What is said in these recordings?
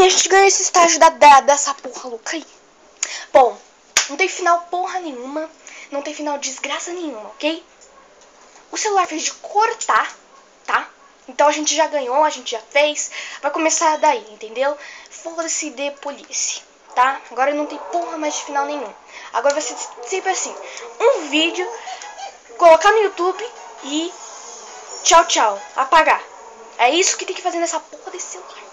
a gente ganhou esse estágio dessa porra louca aí. Bom, não tem final porra nenhuma. Não tem final desgraça nenhuma, ok? O celular fez de cortar, tá? Então a gente já ganhou, a gente já fez. Vai começar daí, entendeu? Foda-se de polícia, tá? Agora não tem porra mais de final nenhum. Agora vai ser sempre assim. Um vídeo, colocar no YouTube e tchau, tchau. Apagar. É isso que tem que fazer nessa porra desse celular.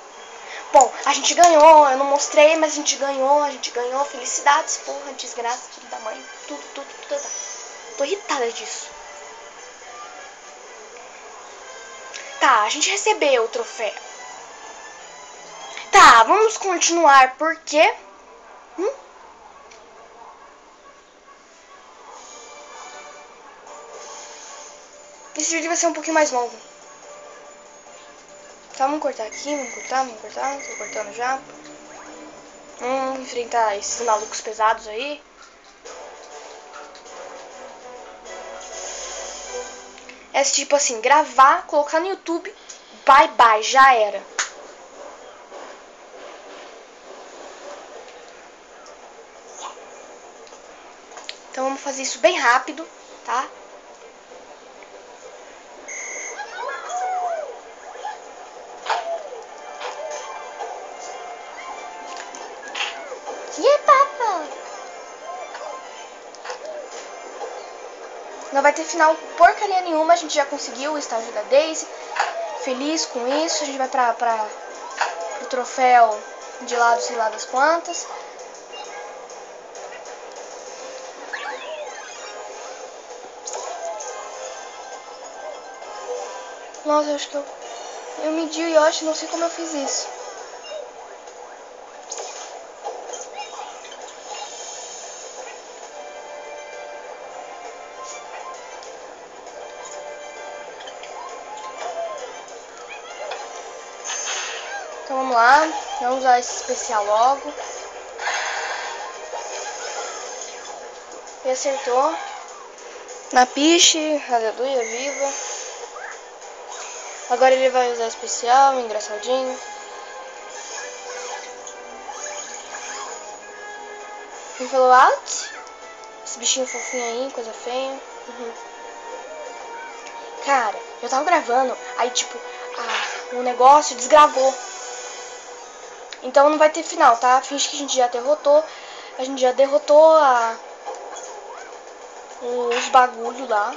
Bom, a gente ganhou, eu não mostrei, mas a gente ganhou. Felicidades, porra, desgraça, filho da mãe. Tudo. Tô irritada disso. Tá, a gente recebeu o troféu. Tá, vamos continuar, porque... Esse vídeo vai ser um pouquinho mais longo. Tá, vamos cortar aqui, vamos cortar. Tô cortando já. Vamos enfrentar esses malucos pesados aí. É tipo assim, gravar, colocar no YouTube, bye, já era. Então vamos fazer isso bem rápido, tá? Não vai ter final porcaria nenhuma, a gente já conseguiu o estágio da Daisy. Feliz com isso, a gente vai pro troféu de lá do sei lá das quantas. Nossa, eu acho que eu medi o Yoshi, não sei como eu fiz isso. Então vamos lá, vamos usar esse especial logo. E acertou. Na piche, aleluia, viva. Agora ele vai usar especial, engraçadinho. Ele falou out. Esse bichinho fofinho aí, coisa feia. Cara, eu tava gravando, aí tipo, o negócio desgravou. Então não vai ter final, tá? Finge que a gente já derrotou. A gente já derrotou os bagulho lá.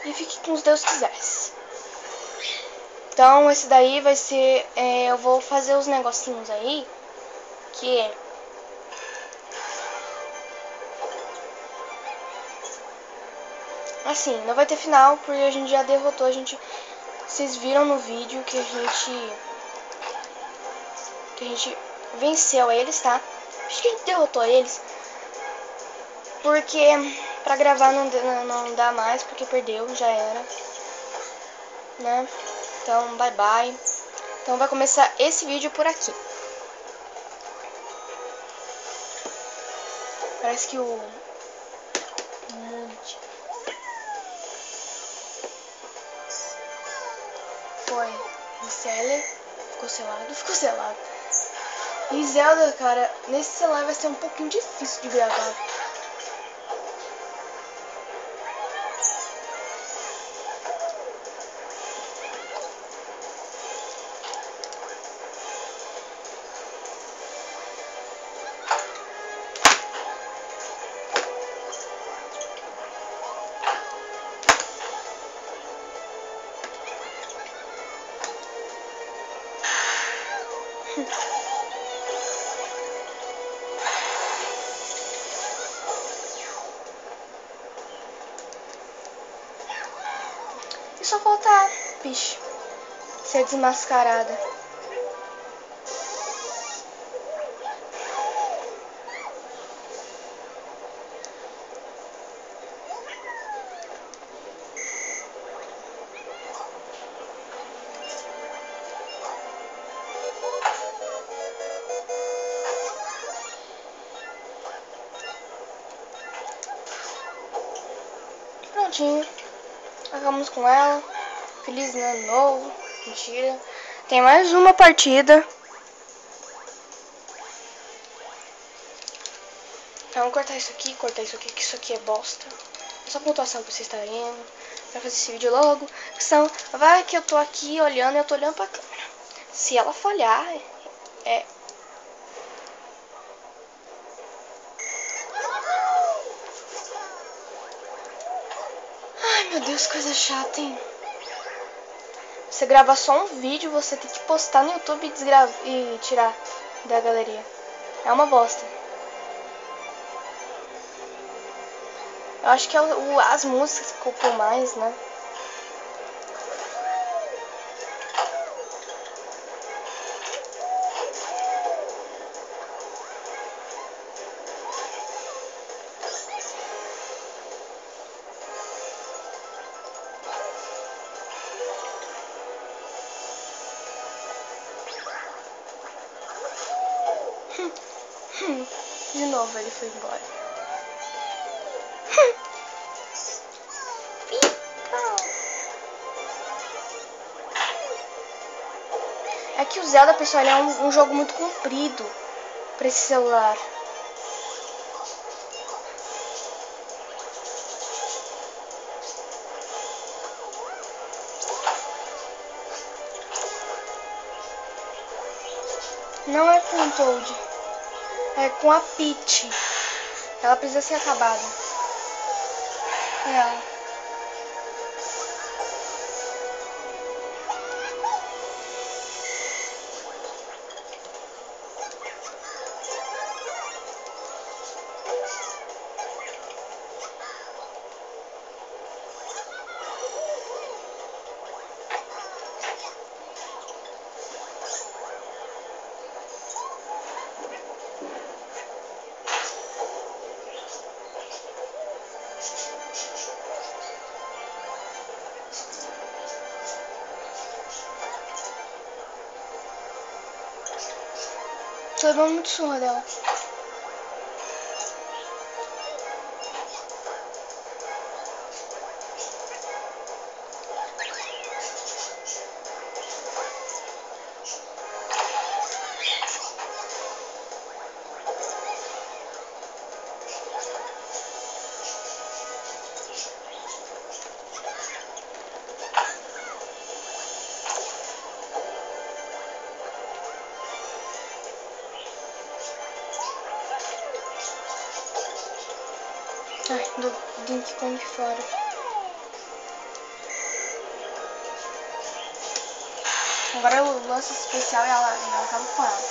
E fique com os Deus quisesse. Então esse daí vai ser... eu vou fazer os negocinhos aí. Que assim, não vai ter final, porque a gente já derrotou, vocês viram no vídeo que a gente venceu eles, tá? Acho que a gente derrotou eles. Porque pra gravar não dá mais, porque perdeu, já era. Né? Então, bye. Então vai começar esse vídeo por aqui. Parece que o foi em Seller. Ficou selado. E Zelda, cara, nesse celular vai ser um pouquinho difícil de gravar. E só falta bicho ser desmascarada. Prontinho. Acabamos com ela. Feliz ano novo. Mentira. Tem mais uma partida. Então, vou cortar isso aqui, que isso aqui é bosta. É só pontuação pra vocês estarem vendo. Pra fazer esse vídeo logo. São, vai que eu tô aqui olhando, eu tô olhando pra câmera. Se ela falhar, Ai, meu Deus, coisa chata, hein? Você grava só um vídeo, você tem que postar no YouTube e tirar da galeria. É uma bosta. Eu acho que é as músicas que ocupam mais, né? De novo ele foi embora. É que o Zelda, pessoal, ele é um jogo muito comprido pra esse celular. Não é com o Toad, é com a Peach. Ela precisa ser acabada. É ela. Tô levando muito surra dela. Ai, do Donkey Kong fora. Agora o lance especial e ela acaba com ela.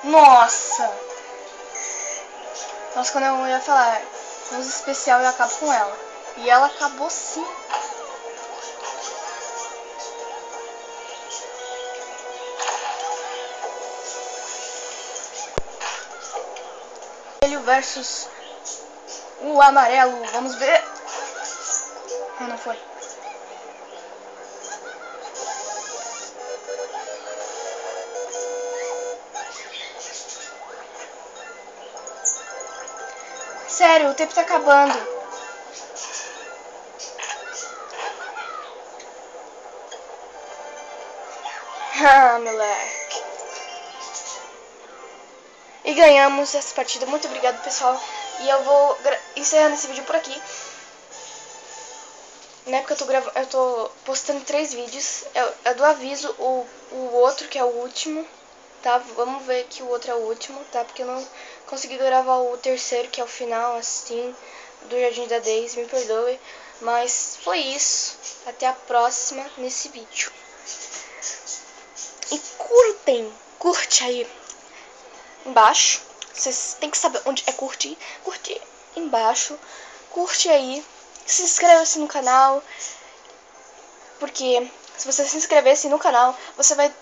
Nossa! Nossa, quando eu ia falar lance especial eu acabo com ela. E ela acabou sim. Ele versus o amarelo. Vamos ver. Ah, não foi. Sério, o tempo tá acabando. Ah, moleque. E ganhamos essa partida. Muito obrigado, pessoal. E eu vou encerrando esse vídeo por aqui. Né, porque eu tô postando 3 vídeos. É do aviso, o outro que é o último, tá? Vamos ver que o outro é o último, tá? Porque eu não consegui gravar o terceiro, que é o final, assim, do Jardim da Daisy, me perdoe. Mas foi isso. Até a próxima nesse vídeo. E curte aí embaixo. Vocês tem que saber onde é curtir. Curte embaixo. Curte aí. Se inscreva-se no canal. Porque se você se inscrever-se no canal, você vai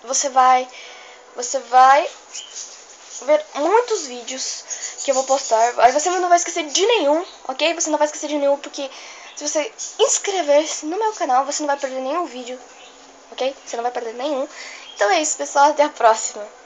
ver muitos vídeos que eu vou postar. Aí você não vai esquecer de nenhum, ok? Você não vai esquecer de nenhum, porque se você inscrever-se no meu canal, você não vai perder nenhum vídeo, ok? Você não vai perder nenhum. Então é isso, pessoal. Até a próxima.